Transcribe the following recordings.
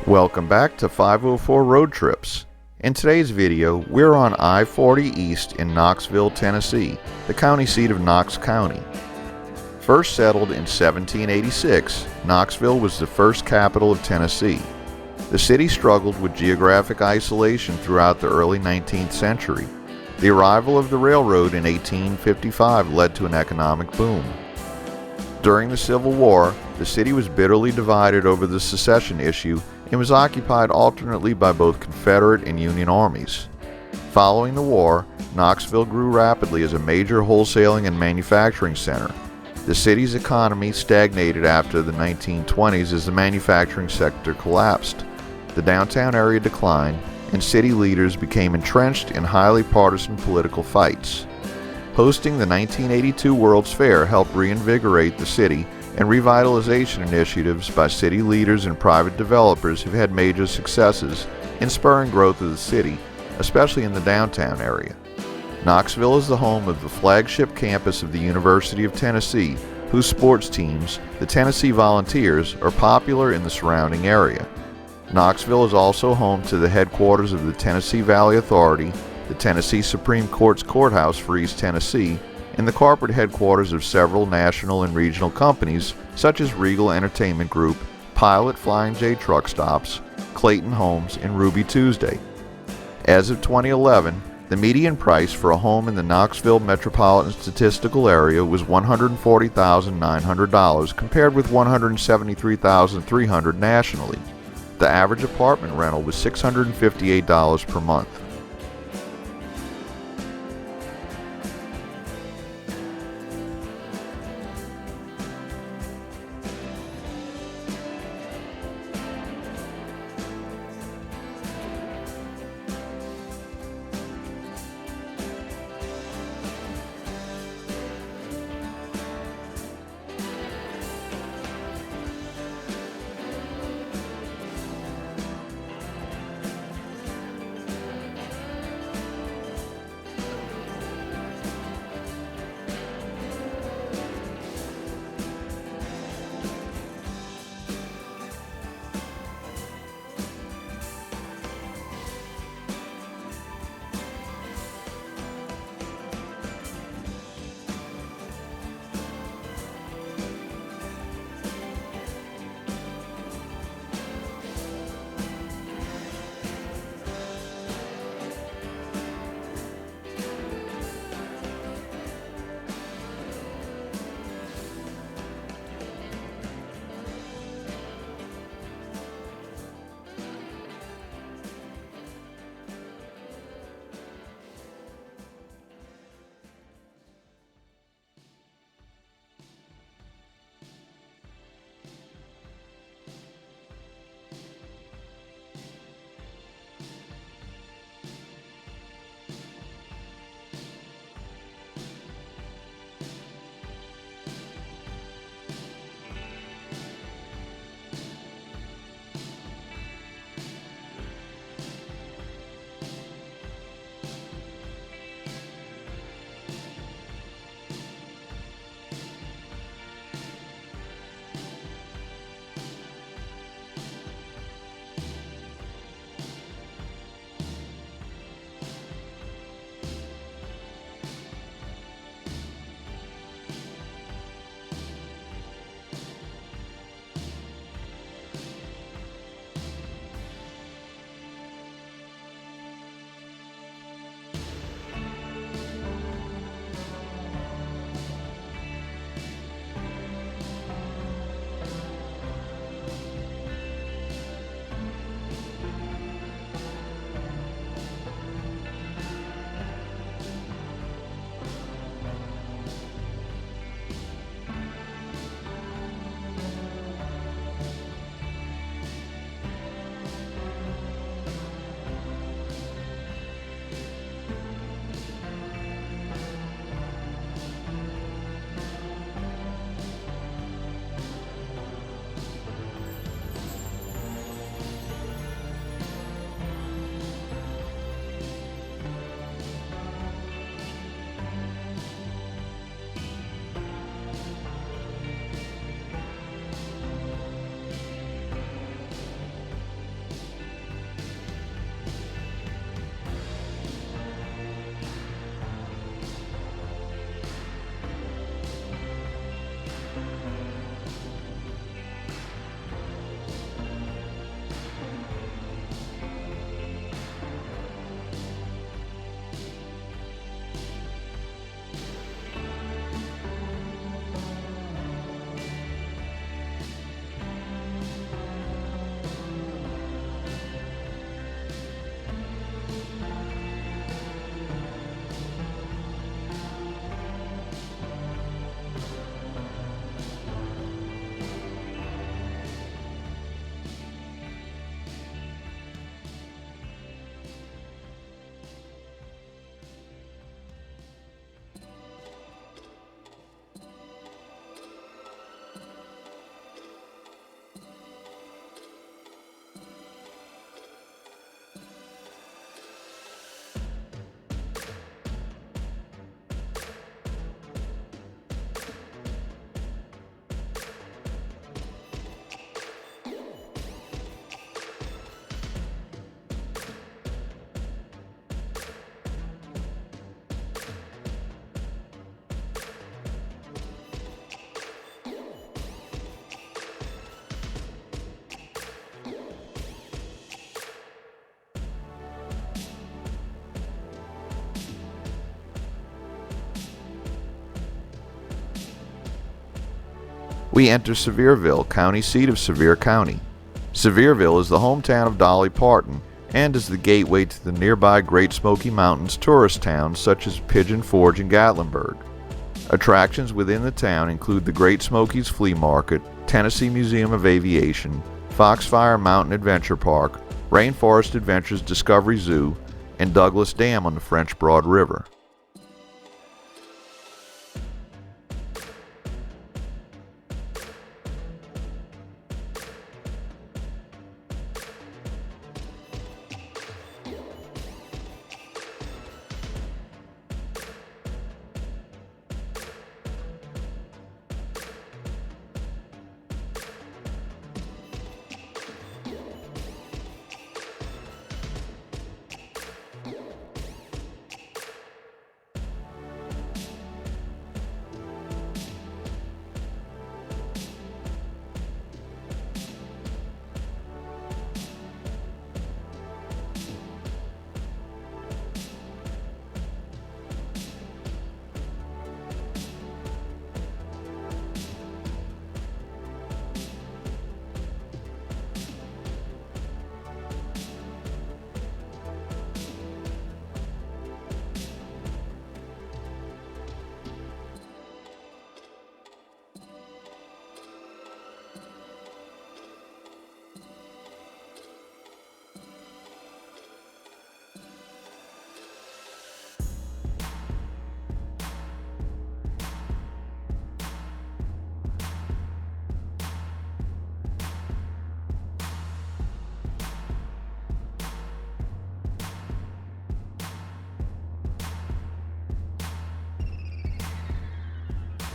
Welcome back to 504 Road Trips. In today's video, we're on I-40 East in Knoxville, Tennessee, the county seat of Knox County. First settled in 1786, Knoxville was the first capital of Tennessee. The city struggled with geographic isolation throughout the early 19th century. The arrival of the railroad in 1855 led to an economic boom. During the Civil War, the city was bitterly divided over the secession issue and was occupied alternately by both Confederate and Union armies. Following the war, Knoxville grew rapidly as a major wholesaling and manufacturing center. The city's economy stagnated after the 1920s as the manufacturing sector collapsed. The downtown area declined, and city leaders became entrenched in highly partisan political fights. Hosting the 1982 World's Fair helped reinvigorate the city, and revitalization initiatives by city leaders and private developers have had major successes in spurring growth of the city, especially in the downtown area. Knoxville is the home of the flagship campus of the University of Tennessee, whose sports teams, the Tennessee Volunteers, are popular in the surrounding area. Knoxville is also home to the headquarters of the Tennessee Valley Authority, the Tennessee Supreme Court's courthouse for East Tennessee, and the corporate headquarters of several national and regional companies such as Regal Entertainment Group, Pilot Flying J Truck Stops, Clayton Homes, and Ruby Tuesday. As of 2011, the median price for a home in the Knoxville Metropolitan Statistical Area was $140,900 compared with $173,300 nationally. The average apartment rental was $658 per month. We enter Sevierville, county seat of Sevier County. Sevierville is the hometown of Dolly Parton and is the gateway to the nearby Great Smoky Mountains tourist towns such as Pigeon Forge and Gatlinburg. Attractions within the town include the Great Smokies Flea Market, Tennessee Museum of Aviation, Foxfire Mountain Adventure Park, Rainforest Adventures Discovery Zoo, and Douglas Dam on the French Broad River.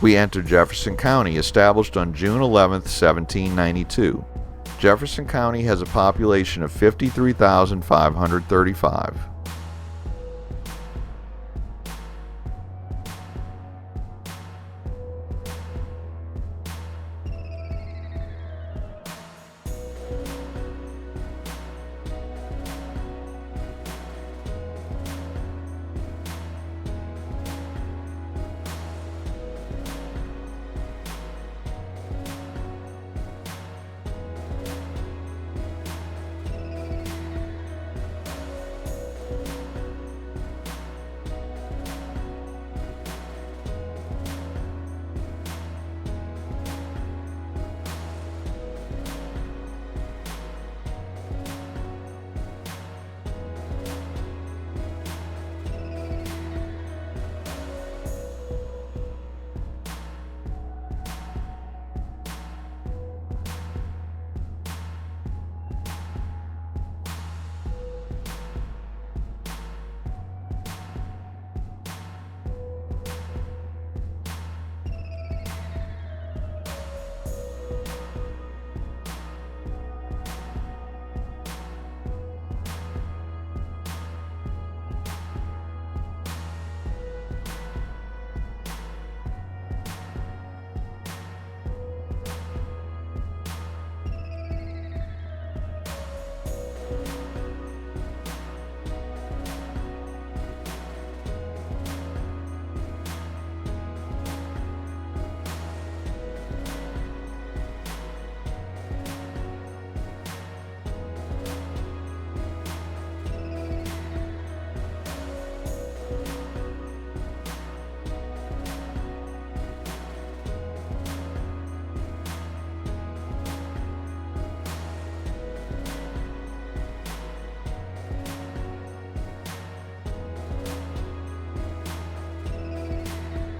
We enter Jefferson County, established on June 11, 1792. Jefferson County has a population of 53,535.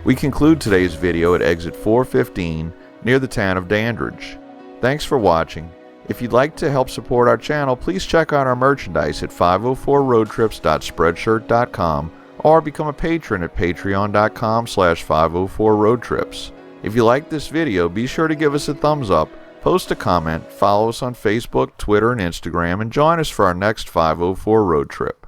We conclude today's video at exit 415 near the town of Dandridge. Thanks for watching. If you'd like to help support our channel, please check out our merchandise at 504roadtrips.spreadshirt.com or become a patron at patreon.com/504roadtrips. If you like this video, be sure to give us a thumbs up, post a comment, follow us on Facebook, Twitter, and Instagram, and join us for our next 504 road trip.